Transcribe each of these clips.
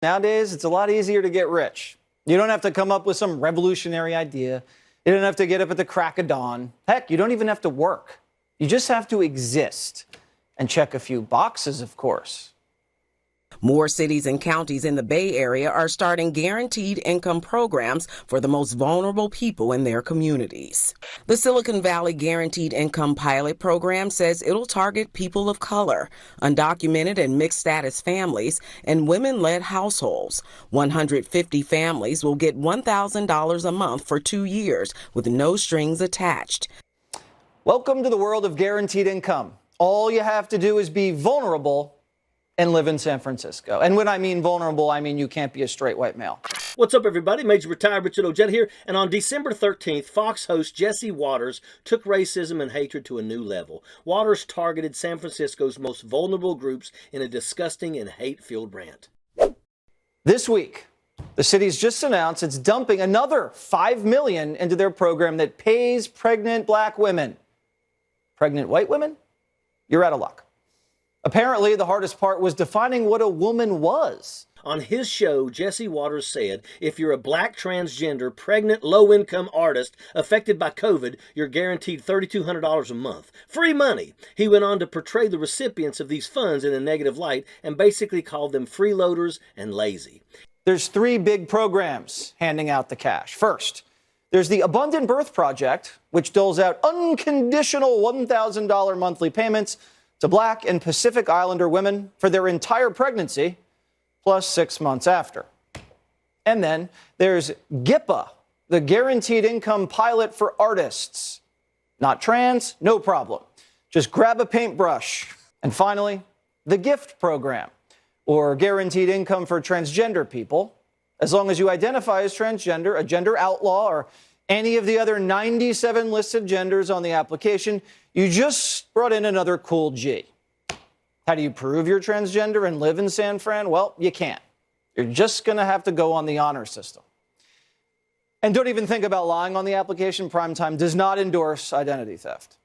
Nowadays, it's a lot easier to get rich. You don't have to come up with some revolutionary idea. You don't have to get up at the crack of dawn. Heck, you don't even have to work. You just have to exist and check a few boxes, of course. More cities and counties in the Bay Area are starting guaranteed income programs for the most vulnerable people in their communities. The Silicon Valley Guaranteed Income Pilot Program says it'll target people of color, undocumented and mixed-status families, and women-led households. 150 families will get $1,000 a month for 2 years with no strings attached. Welcome to the world of guaranteed income. All you have to do is be vulnerable and live in San Francisco. And when I mean vulnerable, I mean you can't be a straight white male. What's up, everybody? Major Retired Richard Ojeda here. And on December 13th, Fox host Jesse Waters took racism and hatred to a new level. Waters targeted San Francisco's most vulnerable groups in a disgusting and hate-filled rant. This week, the city's just announced it's dumping another $5 million into their program that pays pregnant black women. Pregnant white women? You're out of luck. Apparently, the hardest part was defining what a woman was. On his show, Jesse Waters said, if you're a black transgender, pregnant, low-income artist affected by COVID, you're guaranteed $3,200 a month. Free money! He went on to portray the recipients of these funds in a negative light and basically called them freeloaders and lazy. There's 3 big programs handing out the cash. First, there's the Abundant Birth Project, which doles out unconditional $1,000 monthly payments to Black and Pacific Islander women for their entire pregnancy, plus 6 months after. And then there's GIPA, the Guaranteed Income Pilot for Artists. Not trans, no problem. Just grab a paintbrush. And finally, the GIFT program, or Guaranteed Income for Transgender People. As long as you identify as transgender, a gender outlaw, or any of the other 97 listed genders on the application, you just brought in another cool G. How do you prove you're transgender and live in San Fran? Well, you can't. You're just going to have to go on the honor system. And don't even think about lying on the application. Primetime does not endorse identity theft.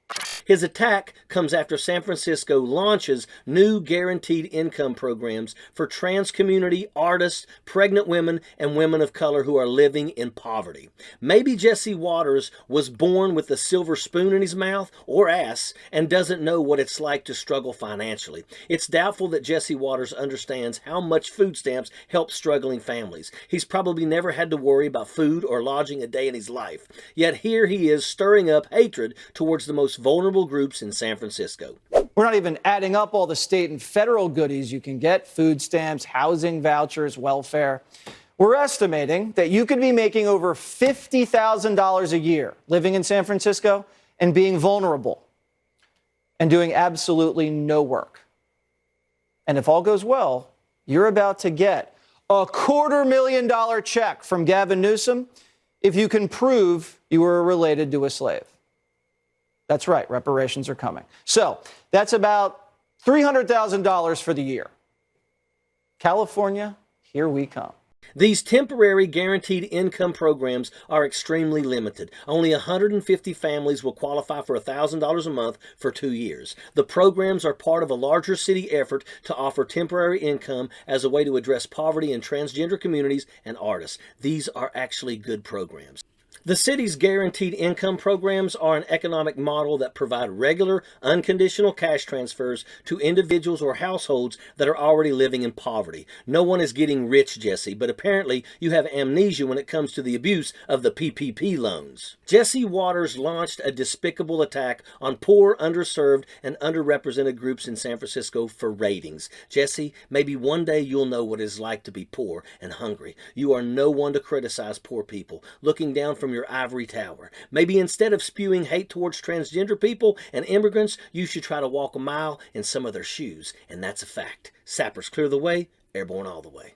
His attack comes after San Francisco launches new guaranteed income programs for trans community, artists, pregnant women, and women of color who are living in poverty. Maybe Jesse Waters was born with a silver spoon in his mouth or ass and doesn't know what it's like to struggle financially. It's doubtful that Jesse Waters understands how much food stamps help struggling families. He's probably never had to worry about food or lodging a day in his life. Yet here he is stirring up hatred towards the most vulnerable groups in San Francisco. We're not even adding up all the state and federal goodies you can get: food stamps, housing vouchers, welfare. We're estimating that you could be making over $50,000 a year living in San Francisco and being vulnerable and doing absolutely no work. And if all goes well, you're about to get a $250,000 check from Gavin Newsom if you can prove you were related to a slave. That's right, reparations are coming. So that's about $300,000 for the year. California, here we come. These temporary guaranteed income programs are extremely limited. Only 150 families will qualify for $1,000 a month for 2 years. The programs are part of a larger city effort to offer temporary income as a way to address poverty in transgender communities and artists. These are actually good programs. The city's guaranteed income programs are an economic model that provide regular, unconditional cash transfers to individuals or households that are already living in poverty. No one is getting rich, Jesse, but apparently you have amnesia when it comes to the abuse of the PPP loans. Jesse Waters launched a despicable attack on poor, underserved, and underrepresented groups in San Francisco for ratings. Jesse, maybe one day you'll know what it's like to be poor and hungry. You are no one to criticize poor people, looking down from your ivory tower. Maybe instead of spewing hate towards transgender people and immigrants, you should try to walk a mile in some of their shoes. And that's a fact. Sappers clear the way, airborne all the way.